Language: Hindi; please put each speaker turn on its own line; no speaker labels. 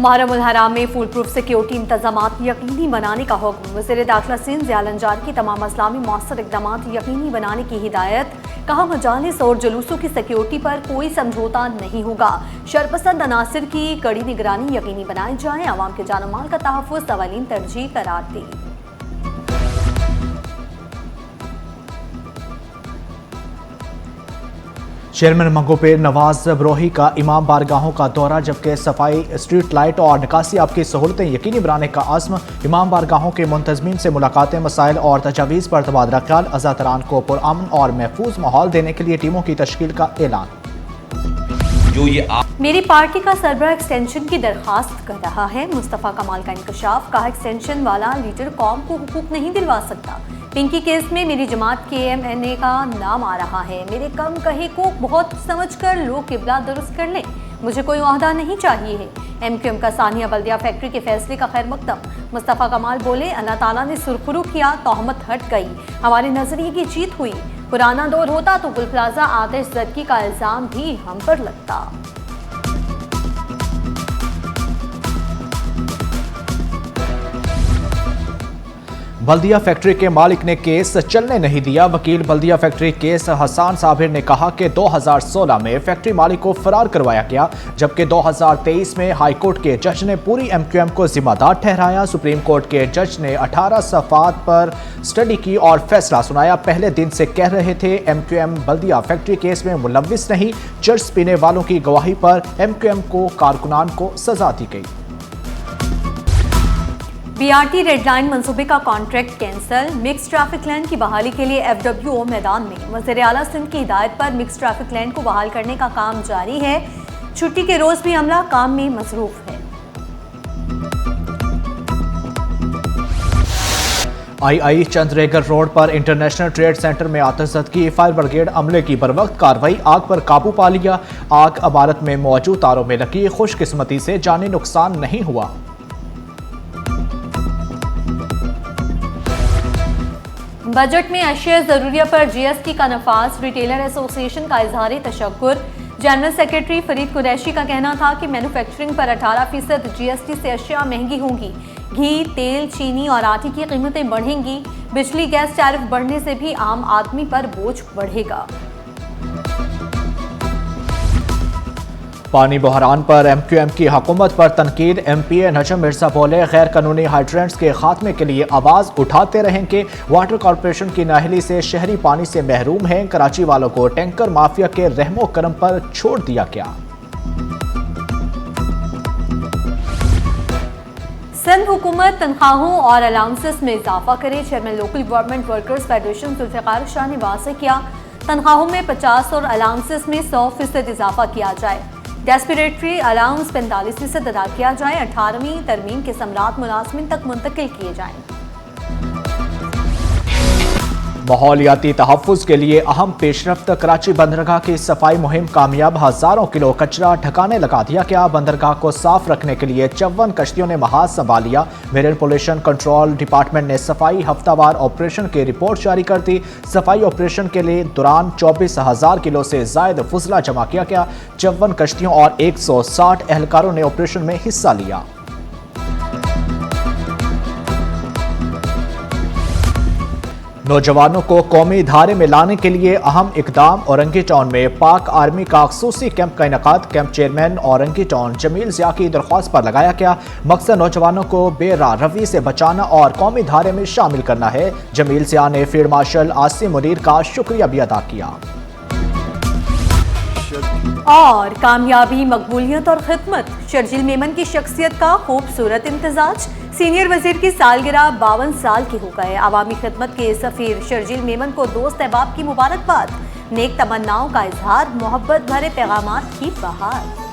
मुहर्रम उल हराम में फुल प्रूफ सिक्योरिटी इंतजामात यकीनी बनाने का हुक्म। वज़ीर दाखिला सिंध ज़िया अंजारी की तमाम इस्लामी मौसर इक़दामात यकीनी बनाने की हिदायत। कहा, मजालिस और जुलूसों की सिक्योरिटी पर कोई समझौता नहीं होगा। शरपसंद अनासिर की कड़ी निगरानी यकीनी बनाई जाए। अवाम के जान माल का तहफ़्फ़ुज़ अवलीन तरजीह करार दी।
चेयरमैन मंगोपीर नवाज बरोही का इमाम बारगाहों का दौरा, जबकि सफाई, स्ट्रीट लाइट और निकासी आपकी सहूलतें यकीनी बनाने का आज़म। इमाम बारगाहों के मुंतज़मीन से मुलाकातें, मसाइल और तजावीज़ पर तबादला ख्याल। अज़ातरान को पुरअमन और महफूज माहौल देने के लिए टीमों की तश्कील का ऐलान।
मेरी पार्टी का सरबराह एक्सटेंशन की दरखास्त कर रहा है। मुस्तफ़ा कमाल का इंकशाफ। कहा, एक्सटेंशन वाला लीडर कौम को हुकूक नहीं दिलवा सकता। पिंकी केस में मेरी जमात के MNA का नाम आ रहा है। मेरे कम कहे को बहुत समझकर लोग किबला दुरुस्त कर लें। मुझे कोई ओहदा नहीं चाहिए है। MQM का सानिया बल्दिया फैक्ट्री के फैसले का खैर मकदम। मुस्तफ़ा कमाल बोले, अल्लाह ताला ने सुरखरू किया, तोहमत हट गई, हमारे नजरिए की जीत हुई। पुराना दौर होता तो गुल प्लाजा आतिश ज़दगी का इल्ज़ाम भी हम पर लगता।
बल्दिया फैक्ट्री के मालिक ने केस चलने नहीं दिया। वकील बल्दिया फैक्ट्री केस हसन साबिर ने कहा कि 2016 में फैक्ट्री मालिक को फरार करवाया गया, जबकि 2023 में हाई कोर्ट के जज ने पूरी MQM को जिम्मेदार ठहराया। सुप्रीम कोर्ट के जज ने 18 सफ़ात पर स्टडी की और फैसला सुनाया। पहले दिन से कह रहे थे MQM बल्दिया फैक्ट्री केस में मुलव्विस नहीं। चर्च पीने वालों की गवाही पर MQM को कारकुनान को सजा दी गई।
BRT रेड लाइन मंसूबे का contract cancel. Mix traffic line की बहाली के लिए FWO मैदान में। वज़ीर आला सिंध की हिदायत पर मिक्स ट्रैफिक लाइन को बहाल करने का काम जारी है। छुट्टी के रोज भी अमला काम में मसरूफ है।
II चंद्रेगर रोड पर इंटरनेशनल ट्रेड सेंटर में आतिशज़दगी। फायर ब्रिगेड अमले की बरवक्त कार्रवाई, आग पर काबू पा लिया। आग इमारत में मौजूद तारों में लगी। खुशकिस्मती से जानी नुकसान नहीं हुआ।
बजट में अशिया ज़रूरिया पर GST का नफाज। रिटेलर एसोसिएशन का इजहार तशक्कुर। जनरल सेक्रेटरी फरीद कुरैशी का कहना था कि मैन्युफैक्चरिंग पर 18% GST से अशिया महंगी होंगी। घी, तेल, चीनी और आटे की कीमतें बढ़ेंगी। बिजली गैस टैरिफ बढ़ने से भी आम आदमी पर बोझ बढ़ेगा। पानी बहरान पर MQM की हुकूमत पर तनकीद। MPA नजम मिर्जा बोले, गैर कानूनी हाइड्रेंट्स के खात्मे के लिए आवाज़ उठाते रहेंगे। वाटर कॉरपोरेशन की नाहली से शहरी पानी से महरूम हैं। कराची वालों को टैंकर माफिया के रहमो करम पर छोड़ दिया गया। सिंध हुकूमत तनख्वाहों और अलाउंसेस में इजाफा करे। Chairman local government workers federation Zulfiqar Shah ने वाज़ेह किया, तनख्वाहों में 50 और अलाउंसेस में 100% इजाफा किया जाए। डेस्पिरेटरी अलाउंस 45% अदा किया जाए। 18वीं तरमीम के समरात मुलाजमिन तक मुंतकिल किए जाएं। माहौलियाती तहफ़्फ़ुज़ के लिए अहम पेशरफ्त। कराची बंदरगाह की सफाई मुहिम कामयाब। हज़ारों किलो कचरा ठिकाने लगा दिया गया। बंदरगाह को साफ रखने के लिए 54 कश्तियों ने महाज संभाल लिया। मेरीन पोल्यूशन कंट्रोल डिपार्टमेंट ने सफाई हफ्तावार ऑपरेशन की रिपोर्ट जारी कर दी। सफाई ऑपरेशन के लिए दौरान 24,000 किलो से ज़ायद फुजला जमा किया गया। 54 कश्तियों और 160 एहलकारों ने ऑपरेशन में हिस्सा लिया। नौजवानों को कौमी धारे में लाने के लिए अहम इकदाम। औरंगी टाउन में पाक आर्मी का ख़ुसूसी कैंप का इनेकाद। Camp chairman Orangi town Jamil Zia की दरख्वास्त पर लगाया गया। मकसद नौजवानों को बेराह रवी से बचाना और कौमी धारे में शामिल करना है। जमील ज़िया ने फील्ड मार्शल आसिम मुनीर का शुक्रिया भी अदा किया। और कामयाबी, मकबूलियत और खिदमत। शर्जील मेमन की शख्सियत का खूबसूरत इम्तिजाज। सीनियर वजीर की सालगिरह 52 साल के हो गए। अवामी खिदमत के सफीर शर्जील मेमन को दोस्त अहबाब की मुबारकबाद। नेक तमन्नाओं का इजहार, मोहब्बत भरे पैगामात की बहार।